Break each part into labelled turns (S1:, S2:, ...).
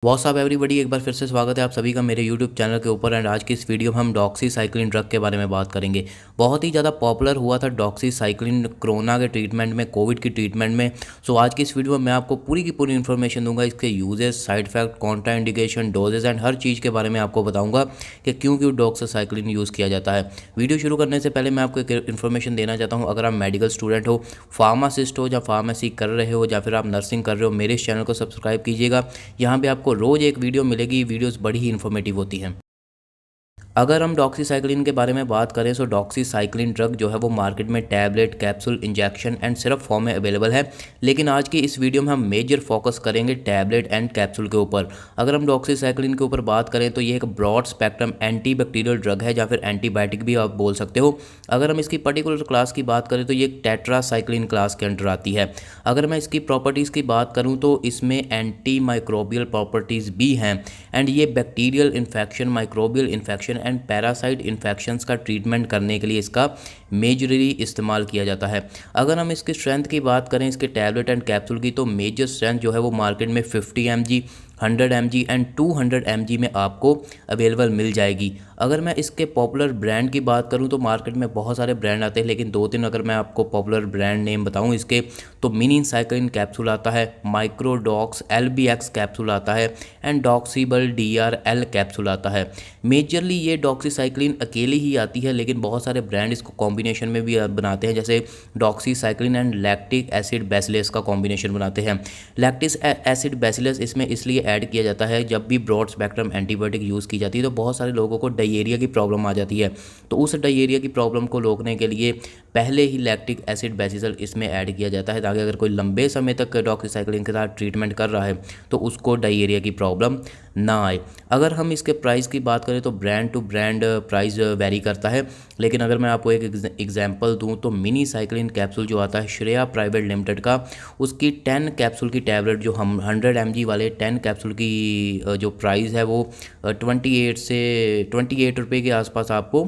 S1: WhatsApp everybody, एक बार फिर से स्वागत है आप सभी का मेरे यूट्यूब चैनल के ऊपर। एंड आज की इस वीडियो में हम डॉक्सीसाइक्लिन ड्रग के बारे में बात करेंगे। बहुत ही ज़्यादा पॉपुलर हुआ था डॉक्सीसाइक्लिन कोरोना के ट्रीटमेंट में, कोविड की ट्रीटमेंट में। सो आज की इस वीडियो में मैं आपको पूरी की पूरी इन्फॉर्मेशन दूंगा, इसके uses, side effect, contraindication, dosages and हर चीज़ के बारे में आपको बताऊँगा कि क्यों डॉक्सीसाइक्लिन यूज़ किया जाता है। वीडियो शुरू करने से पहले मैं आपको एक इन्फॉर्मेशन देना चाहता हूँ। अगर आप मेडिकल स्टूडेंट हो, फार्मासिस्ट हो या फार्मेसी कर रहे हो या फिर आप नर्सिंग कर रहे हो, मेरे इस चैनल को सब्सक्राइब कीजिएगा। यहाँ पे आपको रोज़ एक वीडियो मिलेगी। वीडियोस बड़ी ही इन्फॉर्मेटिव होती हैं। अगर हम डॉक्सीसाइक्लिन के बारे में बात करें तो डॉक्सीसाइक्लिन ड्रग जो है वो मार्केट में tablet, capsule, injection and syrup form में अवेलेबल है। लेकिन आज की इस वीडियो में हम मेजर फोकस करेंगे टैबलेट एंड कैप्सूल के ऊपर। अगर हम डॉक्सीसाइक्लिन के ऊपर बात करें तो ये एक broad spectrum anti bacterial drug है या फिर एंटीबायोटिक भी आप बोल सकते हो। अगर हम इसकी पर्टिकुलर क्लास की बात करें तो ये टेट्रासाइक्लिन क्लास के अंडर आती है। अगर मैं इसकी प्रॉपर्टीज़ की बात करूँ तो इसमें एंटी माइक्रोबियल प्रॉपर्टीज़ भी हैं। एंड ये bacterial infection, microbial infection and parasite infections का ट्रीटमेंट करने के लिए इसका मेजरली इस्तेमाल किया जाता है। अगर हम इसकी स्ट्रेंथ की बात करें, इसके टैबलेट एंड कैप्सूल की, तो मेजर स्ट्रेंथ जो है वो मार्केट में 50 mg, 100 mg एंड 200 mg में आपको अवेलेबल मिल जाएगी। अगर मैं इसके पॉपुलर ब्रांड की बात करूं तो मार्केट में बहुत सारे ब्रांड आते हैं, लेकिन दो तीन अगर मैं आपको पॉपुलर ब्रांड नेम बताऊं इसके, तो मिनीसाइक्लिन कैप्सूल आता है, माइक्रोडॉक्स LBX कैप्सूल आता है एंड डॉक्सीबल DRL कैप्सूल आता है। मेजरली ये डॉक्सीसाइक्लिन अकेली ही आती है, लेकिन बहुत सारे ब्रांड इसको कॉम्बिनेशन में भी बनाते हैं, जैसे doxycycline and lactic acid bacillus का कॉम्बिनेशन बनाते हैं। लैक्टिक एसिड बैसिलस इसमें इसलिए ऐड किया जाता है, जब भी ब्रॉड स्पेक्ट्रम एंटीबायोटिक यूज़ की जाती है तो बहुत सारे लोगों को डायरिया की प्रॉब्लम आ जाती है। तो उस डायरिया की प्रॉब्लम को रोकने के लिए पहले ही लैक्टिक एसिड बैसिलस इसमें ऐड किया जाता है, ताकि अगर कोई लंबे समय तक डॉक्सीसाइक्लिन के साथ ट्रीटमेंट कर रहा है तो उसको डायरिया की प्रॉब्लम ना आए। अगर हम इसके प्राइस की बात करें तो brand to brand price vary करता है, लेकिन अगर मैं आपको एक एग्जांपल दूं तो मिनीसाइक्लिन कैप्सूल जो आता है श्रेया प्राइवेट लिमिटेड का, उसकी 10 कैप्सूल की टैबलेट जो हम 100 mg वाले 10 कैप्सूल की जो प्राइस है वो 28 रुपये के आसपास आपको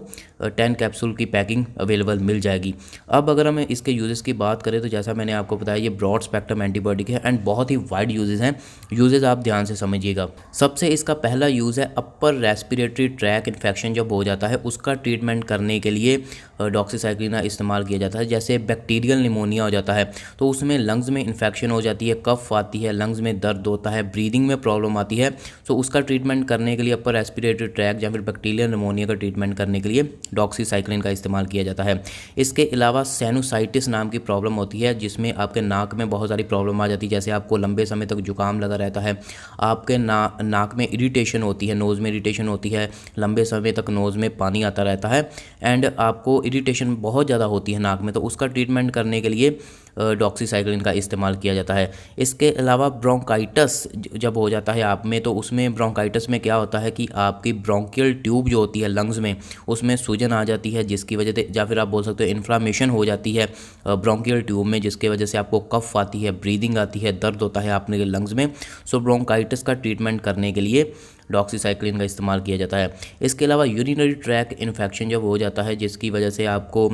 S1: 10 कैप्सूल की पैकिंग अवेलेबल मिल जाएगी। अब अगर हम इसके यूजेस की बात करें तो जैसा मैंने आपको बताया, ये ब्रॉड स्पेक्ट्रम एंटीबायोटिक है एंड बहुत ही वाइड यूजेस हैं। यूजेस आप ध्यान से समझिएगा। सबसे इसका पहला यूज़ है अपर रेस्पिरेटरी ट्रैक इन्फेक्शन जब हो जाता है उसका ट्रीटमेंट करने के लिए डॉक्सीसाइक्लिन का इस्तेमाल किया जाता है। जैसे बैक्टीरियल निमोनिया हो जाता है तो उसमें लंग्स में इन्फेक्शन हो जाती है, कफ आती है, लंग्स में दर्द होता है, ब्रीदिंग में प्रॉब्लम आती है, तो उसका ट्रीटमेंट करने के लिए अपर रेस्पिरेटरी ट्रैक या फिर बैक्टीरियल निमोनिया का ट्रीटमेंट करने के लिए डॉक्सीसाइक्लिन का इस्तेमाल किया जाता है। इसके अलावा साइनोसाइटिस नाम की प्रॉब्लम होती है, जिसमें आपके नाक में बहुत सारी प्रॉब्लम आ जाती है। जैसे आपको लंबे समय तक जुकाम लगा रहता है, आपके नाक में इरिटेशन होती है, नोज़ में इरिटेशन होती है, लंबे समय तक नोज़ में पानी आता रहता है एंड आपको इरिटेशन बहुत ज़्यादा होती है नाक में, तो उसका ट्रीटमेंट करने के लिए डॉक्सीसाइक्लिन का इस्तेमाल किया जाता है। इसके अलावा ब्रोंकाइटिस जब हो जाता है आप में, तो उसमें ब्रोंकाइटिस में क्या होता है कि आपकी ब्रोंकियल ट्यूब जो होती है लंग्स में, उसमें सूजन आ जाती है, जिसकी वजह से, या फिर आप बोल सकते हो इन्फ्लामेशन हो जाती है ब्रोंकियल ट्यूब में, जिसकी वजह से आपको कफ आती है, ब्रीदिंग आती है, दर्द होता है आपने लंग्स में। सो ब्रोंकाइटिस का ट्रीटमेंट करने के लिए डॉक्सीसाइक्लिन का इस्तेमाल किया जाता है। इसके अलावा यूरिनरी ट्रैक इन्फेक्शन जब हो जाता है, जिसकी वजह से आपको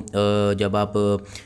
S1: जब आप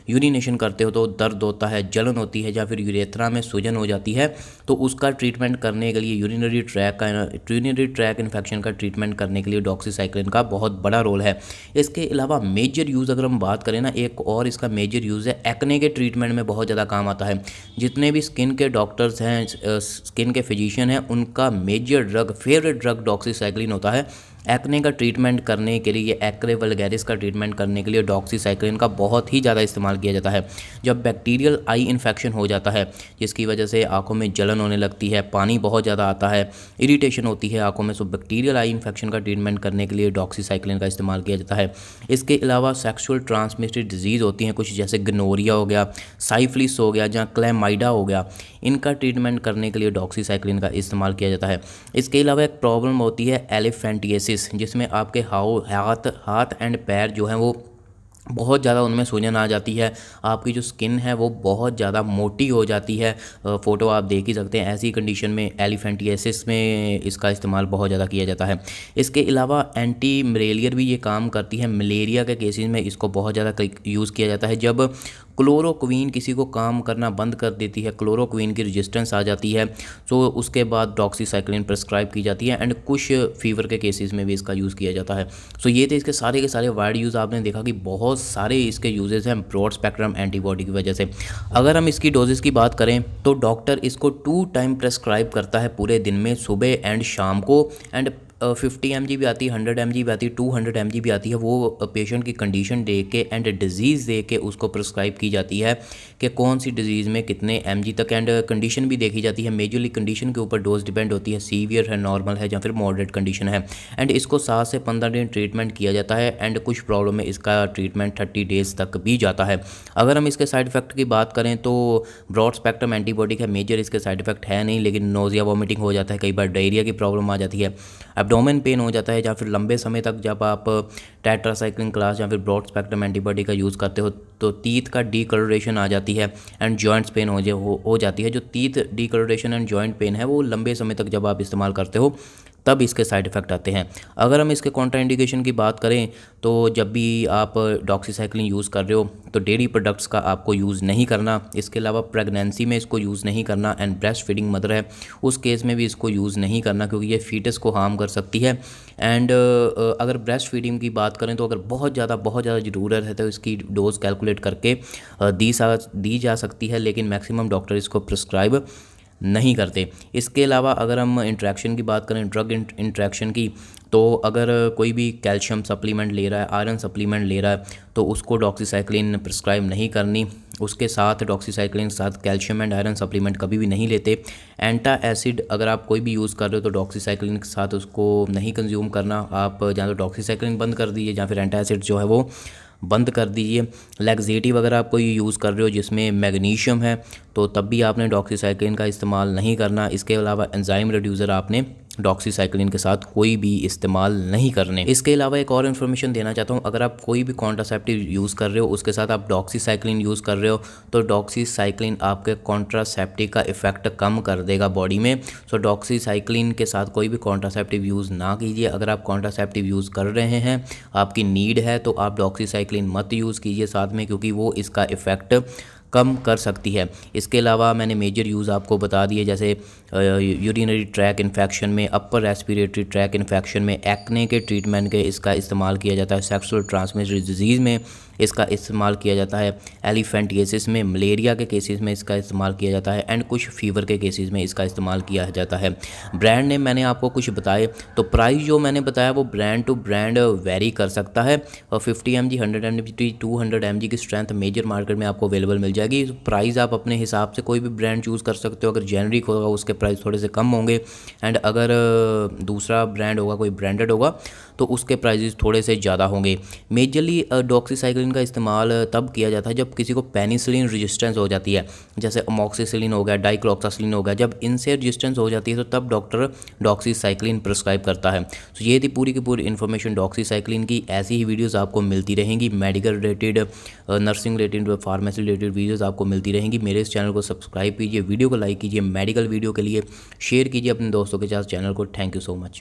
S1: यूरिनेशन करते हो तो दर्द होता है, जलन होती है या फिर यूरेथ्रा में सूजन हो जाती है, तो उसका ट्रीटमेंट करने के लिए यूरिनरी ट्रैक इन्फेक्शन का ट्रीटमेंट करने के लिए डॉक्सीसाइक्लिन का बहुत बड़ा रोल है। इसके अलावा मेजर यूज़ अगर हम बात करें ना, एक और इसका मेजर यूज़ है एक्ने के ट्रीटमेंट में बहुत ज़्यादा काम आता है। जितने भी स्किन के डॉक्टर्स हैं, स्किन के फिजिशियन हैं, उनका major drug, favourite drug doxycycline होता है। एक्ने का ट्रीटमेंट करने के लिए, एक्ने वल्गैरिस का ट्रीटमेंट करने के लिए डॉक्सीसाइक्लिन का बहुत ही ज़्यादा इस्तेमाल किया जाता है। जब बैक्टीरियल आई इन्फेक्शन हो जाता है, जिसकी वजह से आंखों में जलन होने लगती है, पानी बहुत ज़्यादा आता है, इरिटेशन होती है आंखों में, सो बैक्टीरियल आई इन्फेक्शन का ट्रीटमेंट करने के लिए डॉक्सीसाइक्लिन का इस्तेमाल किया जाता है। इसके अलावा सेक्सुअल ट्रांसमिटेड डिजीज़ होती हैं कुछ, जैसे गनोरिया हो गया, साइफिलिस हो गया, जहाँ क्लैमाइडा हो गया, इनका ट्रीटमेंट करने के लिए डॉक्सीसाइक्लिन का इस्तेमाल किया जाता है। इसके अलावा एक प्रॉब्लम होती है एलिफेंटियासिस, जिसमें आपके हाथ एंड पैर जो हैं वो बहुत ज़्यादा उनमें सूजन आ जाती है, आपकी जो स्किन है वो बहुत ज़्यादा मोटी हो जाती है। फ़ोटो आप देख ही सकते हैं। ऐसी कंडीशन में एलिफेंटियासिस में इसका इस्तेमाल बहुत ज़्यादा किया जाता है। इसके अलावा एंटी मलेरियर भी ये काम करती है। मलेरिया के केसेस में इसको बहुत ज़्यादा यूज़ किया जाता है। जब क्लोरोक्वीन किसी को काम करना बंद कर देती है, क्लोरोक्वीन की रेजिस्टेंस आ जाती है, तो उसके बाद डॉक्सीसाइक्लिन प्रिस्क्राइब की जाती है एंड कुछ फीवर के केसेस में भी इसका यूज़ किया जाता है। सो ये थे इसके सारे के सारे वाइड यूज़। आपने देखा कि बहुत सारे इसके यूजेस हैं ब्रॉड स्पेक्ट्रम एंटीबॉडी की वजह से। अगर हम इसकी डोजेस की बात करें तो डॉक्टर इसको 2 टाइम प्रेस्क्राइब करता है पूरे दिन में, सुबह एंड शाम को। एंड 50 mg भी आती है, 100 mg भी आती है, 200 mg भी आती है। वो पेशेंट की कंडीशन देख के एंड डिजीज़ देख के उसको प्रिस्क्राइब की जाती है कि कौन सी डिजीज़ में कितने mg तक, एंड कंडीशन भी देखी जाती है। मेजरली कंडीशन के ऊपर डोज डिपेंड होती है, सीवियर है, नॉर्मल है या फिर मॉडरेट कंडीशन है। एंड इसको 7 से 15 दिन ट्रीटमेंट किया जाता है एंड कुछ प्रॉब्लम में इसका ट्रीटमेंट 30 डेज़ तक भी जाता है। अगर हम इसके साइड इफ़ेक्ट की बात करें तो ब्रॉड स्पेक्ट्रम एंटीबॉडी का मेजर इसके साइड इफ़ेक्ट है नहीं, लेकिन नोज़िया वॉमिटिंग हो जाता है, कई बार डायरिया की प्रॉब्लम आ जाती है, एब्डोमेन पेन हो जाता है, या फिर लंबे समय तक जब आप टेट्रासाइक्लिन क्लास या फिर ब्रॉड स्पेक्ट्रम एंटीबॉडी का यूज़ करते हो तो टीथ का डीकलरेशन आ जाती है एंड जॉइंट्स पेन हो जाती है। जो टीथ डीकलरेशन एंड जॉइंट पेन है वो लंबे समय तक जब आप इस्तेमाल करते हो तब इसके साइड इफ़ेक्ट आते हैं। अगर हम इसके कॉन्ट्राइंडिकेशन की बात करें तो जब भी आप डॉक्सीसाइक्लिन यूज़ कर रहे हो तो डेयरी प्रोडक्ट्स का आपको यूज़ नहीं करना। इसके अलावा प्रेगनेंसी में इसको यूज़ नहीं करना, एंड ब्रेस्ट फीडिंग मदर है उस केस में भी इसको यूज़ नहीं करना क्योंकि ये फीटस को हार्म कर सकती है। एंड अगर ब्रेस्ट फीडिंग की बात करें तो अगर बहुत ज़्यादा ज़रूरत है तो इसकी डोज कैलकुलेट करके दी जा सकती है, लेकिन मैक्सिमम डॉक्टर इसको प्रिस्क्राइब नहीं करते। इसके अलावा अगर हम इंट्रैक्शन की बात करें, ड्रग इंट्रैक्शन की, तो अगर कोई भी कैल्शियम सप्लीमेंट ले रहा है, आयरन सप्लीमेंट ले रहा है, तो उसको डॉक्सीसाइक्लिन प्रिस्क्राइब नहीं करनी। उसके साथ डॉक्सीसाइक्लिन के साथ कैल्शियम एंड आयरन सप्लीमेंट कभी भी नहीं लेते। एंटा एसिड अगर आप कोई भी यूज़ कर रहे हो तो डॉक्सीसाइक्लिन के साथ उसको नहीं कंज्यूम करना। आप या तो डॉक्सीसाइक्लिन बंद कर दीजिए या फिर एंटा एसिड जो है वो बंद कर दीजिए। लैक्सेटिव अगर आप कोई यूज़ कर रहे हो जिसमें मैग्नीशियम है तो तब भी आपने डॉक्सीसाइक्लिन का इस्तेमाल नहीं करना। इसके अलावा एंजाइम रिड्यूसर आपने डॉक्सीसाइक्लिन के साथ कोई भी इस्तेमाल नहीं करने। इसके अलावा एक और इन्फॉर्मेशन देना चाहता हूँ, अगर आप कोई भी कॉन्ट्रासेप्टिव यूज़ कर रहे हो उसके साथ आप डॉक्सीसाइक्लिन यूज़ कर रहे हो तो डॉक्सीसाइक्लिन आपके कॉन्ट्रासेप्टिव का इफेक्ट कम कर देगा बॉडी में। सो डॉक्सीसाइक्लिन के साथ कोई भी कॉन्ट्रासेप्टिव यूज़ ना कीजिए। अगर आप कॉन्ट्रासेप्टिव यूज़ कर रहे हैं, आपकी नीड है, तो आप डॉक्सीसाइक्लिन मत यूज़ कीजिए साथ में, क्योंकि वो इसका इफ़ेक्ट कम कर सकती है। इसके अलावा मैंने मेजर यूज़ आपको बता दिए, जैसे यूरिनरी ट्रैक इन्फेक्शन में, अपर रेस्पिरेटरी ट्रैक इन्फेक्शन में, एक्ने के ट्रीटमेंट के इसका इस्तेमाल किया जाता है, सेक्सुअल ट्रांसमिटेड डिजीज़ में इसका इस्तेमाल किया जाता है, एलिफेंटियासिस में, मलेरिया के केसेस में इसका इस्तेमाल किया जाता है, एंड कुछ फीवर के केसेस में इसका इस्तेमाल किया जाता है। ब्रांड नेम मैंने आपको कुछ बताए, तो प्राइस जो मैंने बताया वो ब्रांड टू ब्रांड वेरी कर सकता है। और 50 mg, 100 mg, 200 mg की स्ट्रेंथ मेजर मार्केट में आपको अवेलेबल मिल जाएगी। प्राइस आप अपने हिसाब से कोई भी ब्रांड चूज़ कर सकते हो। अगर जेनरिक होगा उसके प्राइस थोड़े से कम होंगे, एंड अगर दूसरा ब्रांड होगा, कोई ब्रांडेड होगा, तो उसके प्राइजेस थोड़े से ज़्यादा होंगे। मेजरली डॉक्सीसाइक्लिन का इस्तेमाल तब किया जाता है जब किसी को पेनिसिलिन रेजिस्टेंस हो जाती है, जैसे अमोक्सिसिलिन हो गया, डाइक्लोक्सासिलिन हो गया। जब इनसे रेजिस्टेंस हो जाती है तो तब डॉक्टर डॉक्सीसाइक्लिन प्रिस्क्राइब करता है। तो ये थी पूरी की पूरी इन्फॉर्मेशन डॉक्सीसाइक्लिन की। ऐसी ही वीडियोज़ आपको मिलती रहेंगी, medical related, nursing related, pharmacy related videos आपको मिलती रहेंगी। मेरे इस चैनल को सब्सक्राइब कीजिए, वीडियो को लाइक कीजिए, मेडिकल वीडियो के लिए शेयर कीजिए अपने दोस्तों के साथ चैनल को। Thank you so much.